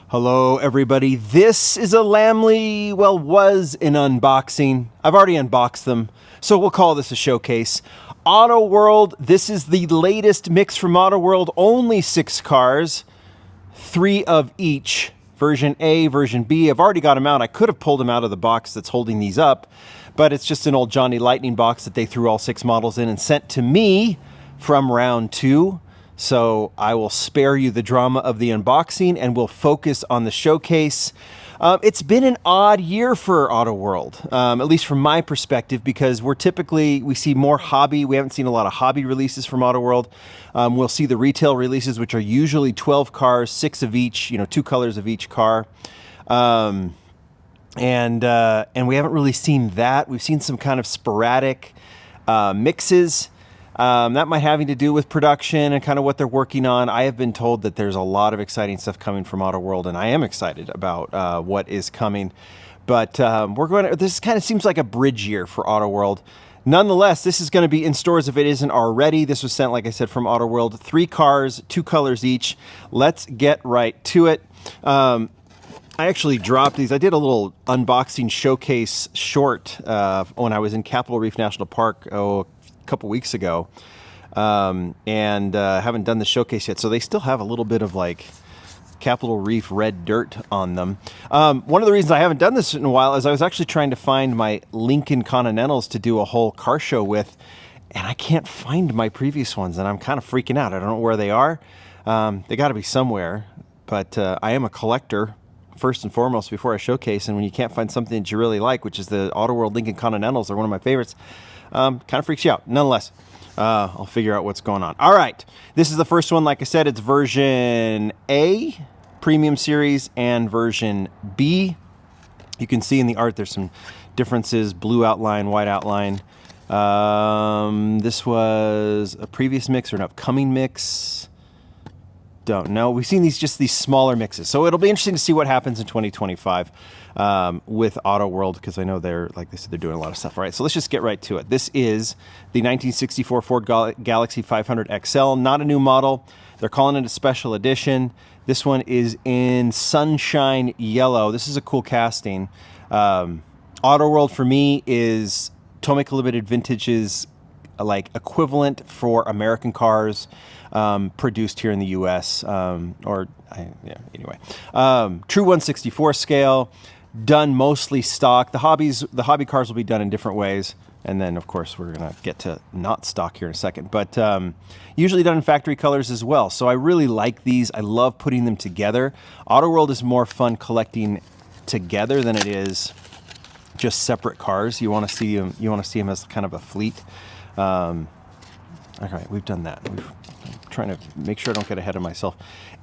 Hello everybody, this is a Lamley, well, was an unboxing. I've already unboxed them, so we'll call this a showcase. Auto World, this is the latest mix from Auto World, only 6 cars, 3 of each. Version A, version B, I've already got them out. I could have pulled them out of the box that's holding these up, but it's just an old Johnny Lightning box that they threw all 6 models in and sent to me from round 2. So I will spare you the drama of the unboxing and we'll focus on the showcase. It's been an odd year for Auto World, at least from my perspective, because we see more hobby. We haven't seen a lot of hobby releases from Auto World. We'll see the retail releases, which are usually 12 cars, 6 of each, 2 colors of each car. And we haven't really seen that. We've seen some kind of sporadic mixes. That might having to do with production and kind of what they're working on. I have been told that there's a lot of exciting stuff coming from Auto World, and I am excited about what is coming. But this kind of seems like a bridge year for Auto World. Nonetheless, this is going to be in stores if it isn't already. This was sent, like I said, from Auto World. 3 cars, 2 colors each. Let's get right to it. I actually dropped these. I did a little unboxing showcase short when I was in Capitol Reef National Park, couple weeks ago, and haven't done the showcase yet, so they still have a little bit of like Capitol Reef red dirt on them. One of the reasons I haven't done this in a while is I was actually trying to find my Lincoln Continentals to do a whole car show with, and I can't find my previous ones, and I'm kind of freaking out. I don't know where they are. They got to be somewhere, but I am a collector first and foremost before I showcase, and when you can't find something that you really like, which is the Auto World Lincoln Continentals, they're one of my favorites. Kind of freaks you out. Nonetheless, I'll figure out what's going on. All right. This is the first one. Like I said, it's version A, Premium Series, and version B. You can see in the art there's some differences, blue outline, white outline. This was a previous mix or an upcoming mix. Don't know. We've seen these smaller mixes. So it'll be interesting to see what happens in 2025 with Auto World, because I know they're, like they said, they're doing a lot of stuff. All right, so let's just get right to it. This is the 1964 Ford Galaxie 500 XL, not a new model. They're calling it a special edition. This one is in sunshine yellow. This is a cool casting. Auto World for me is Tomica Limited Vintage's like equivalent for American cars produced here in the U.S. Anyway. True 1/64 scale, done mostly stock. The hobby cars will be done in different ways, and then of course we're gonna get to not stock here in a second. But usually done in factory colors as well. So I really like these. I love putting them together. Auto World is more fun collecting together than it is just separate cars. You want to see them. You want to see them as kind of a fleet. All right, we've done that. I'm trying to make sure I don't get ahead of myself.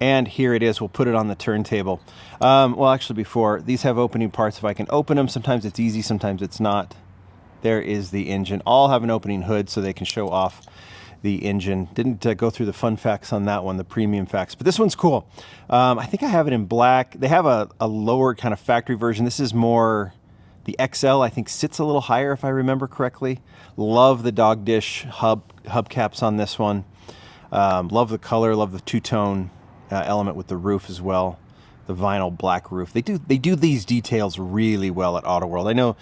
And here it is. We'll put it on the turntable. Well, actually, before, these have opening parts. If I can open them, sometimes it's easy, sometimes it's not. There is the engine. All have an opening hood so they can show off the engine. Didn't go through the fun facts on that one, the premium facts, but this one's cool. I think I have it in black. They have a lower kind of factory version. This is more... The XL, I think, sits a little higher, if I remember correctly. Love the dog dish hubcaps on this one. Love the color. Love the two-tone element with the roof as well. The vinyl black roof. They do these details really well at Auto World. I know,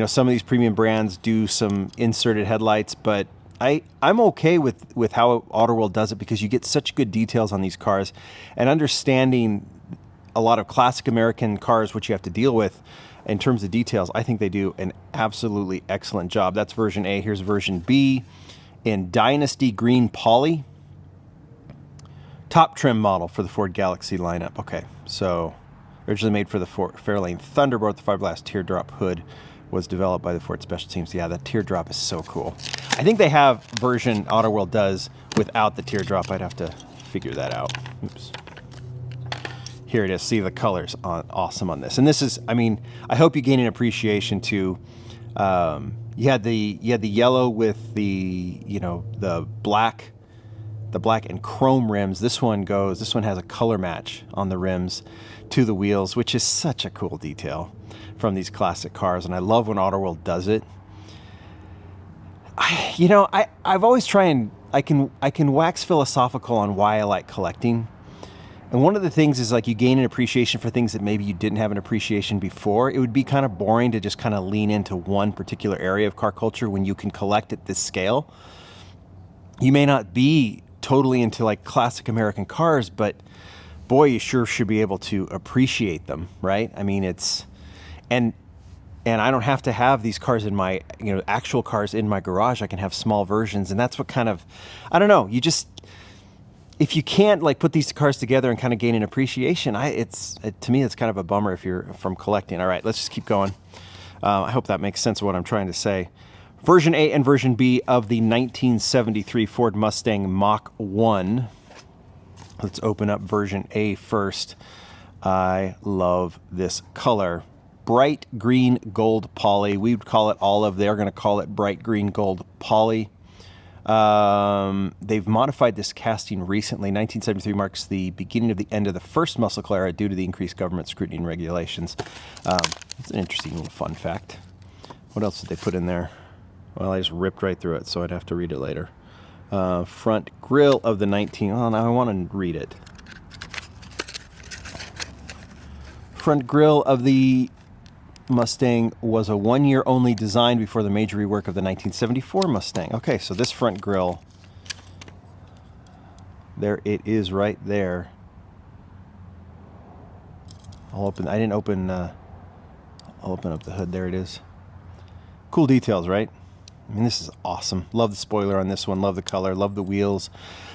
some of these premium brands do some inserted headlights, but I'm okay with how Auto World does it, because you get such good details on these cars, and understanding a lot of classic American cars, which you have to deal with. In terms of details, I think they do an absolutely excellent job. That's version A. Here's version B in Dynasty Green Poly. Top trim model for the Ford Galaxie lineup. Okay, so originally made for the Fairlane Thunderbird, the fiberglass teardrop hood was developed by the Ford Special Teams. Yeah, that teardrop is so cool. I think they have version Auto World does without the teardrop. I'd have to figure that out. Oops. Here it is. See the colors awesome on this. And this is, I hope you gain an appreciation to, you had the yellow with the black and chrome rims. This one has a color match on the rims to the wheels, which is such a cool detail from these classic cars. And I love when Auto World does it. I've always tried, and I can wax philosophical on why I like collecting. And one of the things is like you gain an appreciation for things that maybe you didn't have an appreciation before. It would be kind of boring to just kind of lean into one particular area of car culture when you can collect at this scale. You may not be totally into like classic American cars, but boy, you sure should be able to appreciate them, right? I mean, and I don't have to have these cars in my, actual cars in my garage. I can have small versions, and that's what kind of, I don't know, if you can't like put these cars together and kind of gain an appreciation, to me, it's kind of a bummer if you're from collecting. All right, let's just keep going. I hope that makes sense of what I'm trying to say. Version A and Version B of the 1973 Ford Mustang Mach 1. Let's open up Version A first. I love this color. Bright green gold poly. We would call it olive. They're going to call it bright green gold poly. They've modified this casting recently. 1973 marks the beginning of the end of the first muscle car era due to the increased government scrutiny and regulations. It's an interesting little fun fact. What else did they put in there? Well, I just ripped right through it, so I'd have to read it later. Front grille of the now I want to read it. Front grille of the Mustang was a 1-year only design before the major rework of the 1974 Mustang. Okay, so this front grille, there it is right there. I'll open up the hood. There it is. Cool details, right? I mean, this is awesome. Love the spoiler on this one. Love the color. Love the wheels.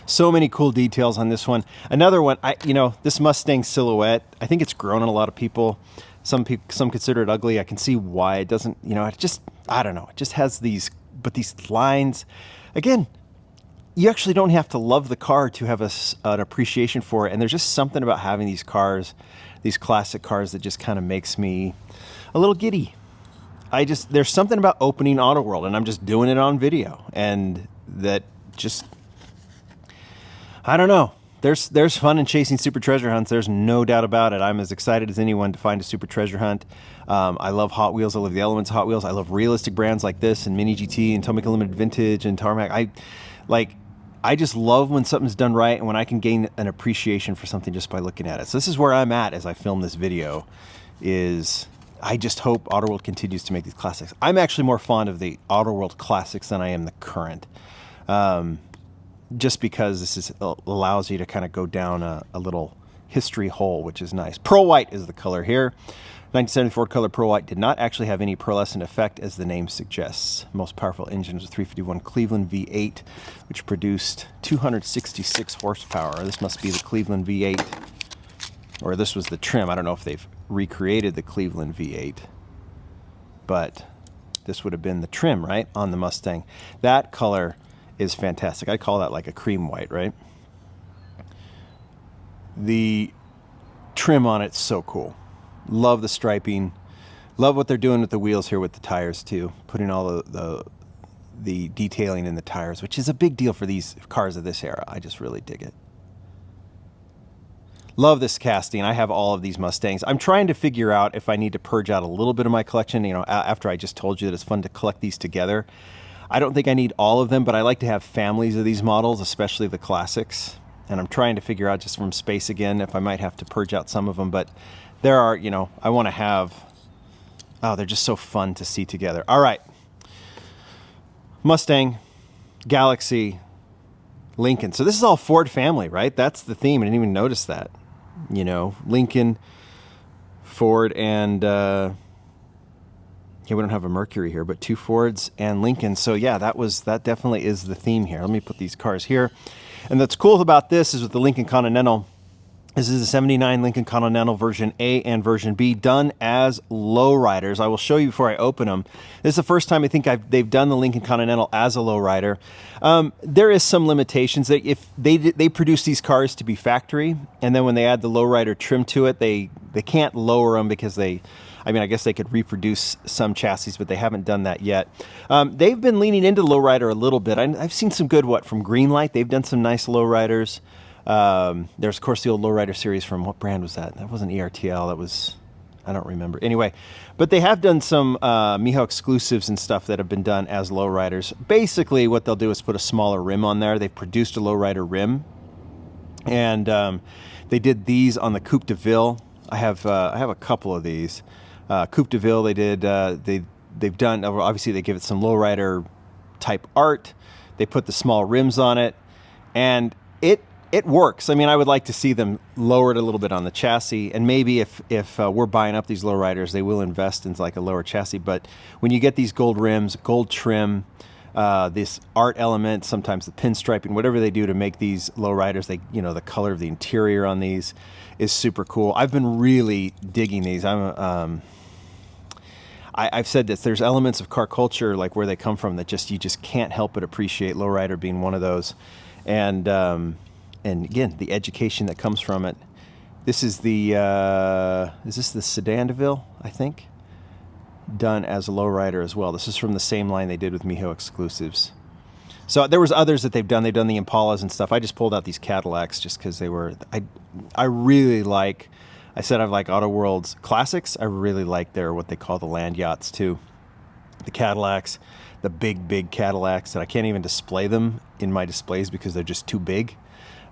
So many cool details on this one. Another one, this Mustang silhouette, I think it's grown on a lot of people. Some consider it ugly. I can see why it doesn't, I don't know. It just has these lines. Again, you actually don't have to love the car to have an appreciation for it. And there's just something about having these cars, these classic cars, that just kind of makes me a little giddy. There's something about opening Auto World, and I'm just doing it on video. And that just, I don't know. There's fun in chasing super treasure hunts. There's no doubt about it. I'm as excited as anyone to find a super treasure hunt. I love Hot Wheels. I love the elements of Hot Wheels. I love realistic brands like this and Mini GT and Tomica Limited Vintage and Tarmac. I just love when something's done right and when I can gain an appreciation for something just by looking at it. So this is where I'm at as I film this video. I just hope Auto World continues to make these classics. I'm actually more fond of the Auto World classics than I am the current. Just because this allows you to kind of go down a little history hole, which is nice. Pearl White is the color here. 1974 color Pearl White did not actually have any pearlescent effect, as the name suggests. Most powerful engine was a 351 Cleveland V8, which produced 266 horsepower. This must be the Cleveland V8, or this was the trim. I don't know if they've recreated the Cleveland V8, but this would have been the trim, right, on the Mustang. That color is fantastic. I call that like a cream white, right? The trim on it's so cool. Love the striping. Love what they're doing with the wheels here with the tires too. Putting all the detailing in the tires, which is a big deal for these cars of this era. I just really dig it. Love this casting. I have all of these Mustangs. I'm trying to figure out if I need to purge out a little bit of my collection, after I just told you that it's fun to collect these together. I don't think I need all of them, but I like to have families of these models, especially the classics. And I'm trying to figure out just from space again if I might have to purge out some of them. But there are, I want to have, they're just so fun to see together. All right. Mustang, Galaxie, Lincoln. So this is all Ford family, right? That's the theme. I didn't even notice that. Lincoln, Ford, and... we don't have a Mercury here, but 2 Fords and Lincoln. So yeah, that definitely is the theme here. Let me put these cars here. And what's cool about this is with the Lincoln Continental, this is a 79 Lincoln Continental version A and version B done as lowriders. I will show you before I open them. This is the first time I think they've done the Lincoln Continental as a lowrider. There is some limitations. That if they produce these cars to be factory, and then when they add the lowrider trim to it, they can't lower them because I guess they could reproduce some chassis, but they haven't done that yet. They've been leaning into lowrider a little bit. I've seen some good, from Greenlight. They've done some nice lowriders. There's, of course, the old lowrider series from, what brand was that? That wasn't ERTL. That was, I don't remember. Anyway, but they have done some Miho exclusives and stuff that have been done as lowriders. Basically, what they'll do is put a smaller rim on there. They've produced a lowrider rim. And They did these on the Coupe de Ville. I have a couple of these. Coupe de Ville, they did. They've done. Obviously, they give it some lowrider type art. They put the small rims on it, and it works. I mean, I would like to see them lower it a little bit on the chassis, and maybe if we're buying up these lowriders, they will invest in like a lower chassis. But when you get these gold rims, gold trim, this art element, sometimes the pinstriping, whatever they do to make these lowriders, the color of the interior on these is super cool. I've been really digging these. I've said this. There's elements of car culture, like where they come from, that you just can't help but appreciate. Lowrider being one of those, and again, the education that comes from it. This is is this the Sedan de Ville, I think? Done as a lowrider as well. This is from the same line they did with Miho exclusives. So there was others that they've done. They've done the Impalas and stuff. I just pulled out these Cadillacs just because they were. I really like. I said I like Auto World's classics. I really like their what they call the land yachts too. The Cadillacs, the big Cadillacs that I can't even display them in my displays because they're just too big.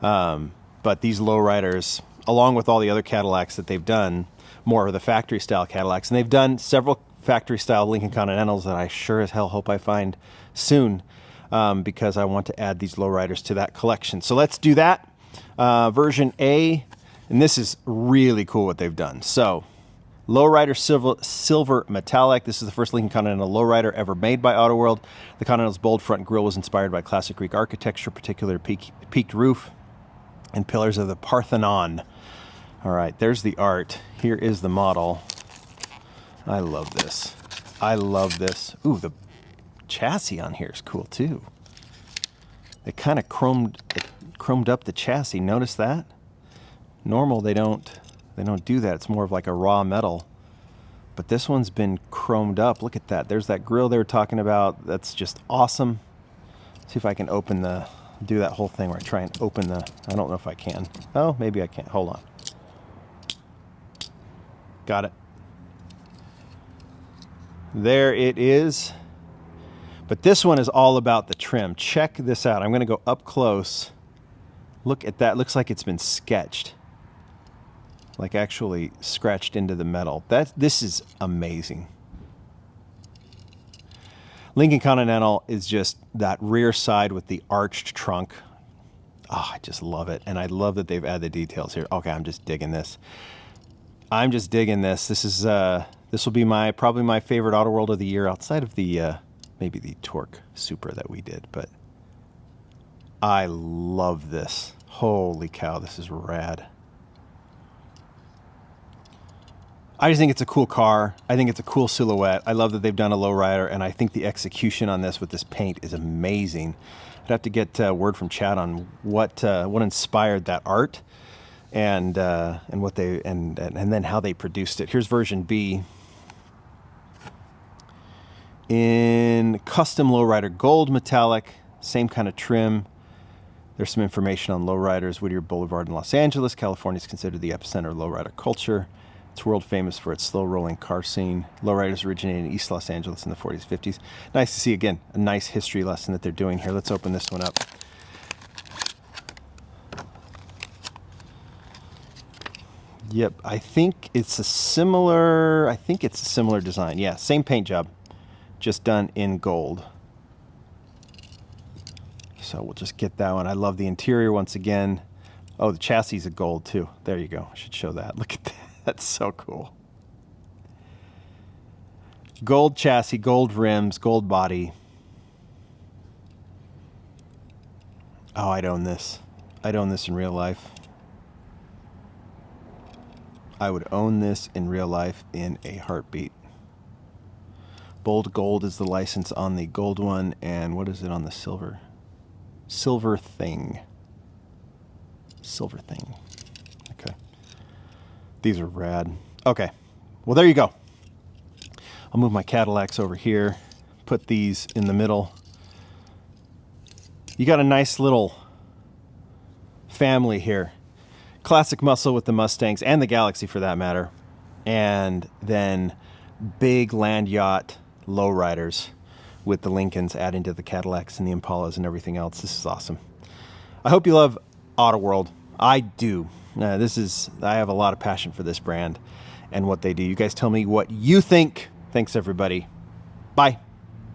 But these lowriders, along with all the other Cadillacs that they've done, more of the factory style Cadillacs, and they've done several factory style Lincoln Continentals that I sure as hell hope I find soon, because I want to add these lowriders to that collection. So let's do that. Version A, and this is really cool what they've done. So Lowrider Silver Metallic. This is the first Lincoln Continental lowrider ever made by Auto World. The Continental's bold front grille was inspired by classic Greek architecture, particularly peaked roof and pillars of the Parthenon. All right, there's the art. Here is the model. I love this. I love this. Ooh, the chassis on here is cool too. They kind of chromed up the chassis. Notice that? Normal, they don't do that. It's more of like a raw metal. But this one's been chromed up. Look at that. There's that grill they were talking about. That's just awesome. See if I can do that whole thing where I try and open I don't know if I can. Oh, maybe I can't. Hold on. Got it. There it is. But this one is all about the trim. Check this out. I'm going to go up close. Look at that. Looks like it's been sketched. Like actually scratched into the metal. This is amazing. Lincoln Continental is just that rear side with the arched trunk. Oh, I just love it. And I love that they've added the details here. Okay, I'm just digging this. This is this will be probably my favorite Auto World of the year, outside of the maybe the Torque Supra that we did, but I love this. Holy cow, this is rad. I just think it's a cool car. I think it's a cool silhouette. I love that they've done a lowrider, and I think the execution on this with this paint is amazing. I'd have to get word from Chad on what inspired that art, and what they and then how they produced it. Here's version B in custom lowrider gold metallic, same kind of trim. There's some information on lowriders. Whittier Boulevard in Los Angeles, California is considered the epicenter of lowrider culture. It's world famous for its slow-rolling car scene. Lowriders originated in East Los Angeles in the 40s, 50s. Nice to see, again, a nice history lesson that they're doing here. Let's open this one up. Yep, I think it's a similar design. Yeah, same paint job, just done in gold. So we'll just get that one. I love the interior once again. Oh, the chassis is gold too. There you go. I should show that. Look at that. That's so cool. Gold chassis, gold rims, gold body. Oh, I'd own this. I'd own this in real life. I would own this in real life in a heartbeat. Bold gold is the license on the gold one, and what is it on the silver? Silver thing. Silver thing. Okay. These are rad. Okay. Well, there you go. I'll move my Cadillacs over here, put these in the middle. You got a nice little family here. Classic muscle with the Mustangs and the Galaxie for that matter. And then big land yacht lowriders with the Lincolns adding to the Cadillacs and the Impalas and everything else. This is awesome. I hope you love Auto World. I do. I have a lot of passion for this brand and what they do. You guys tell me what you think. Thanks, everybody. Bye.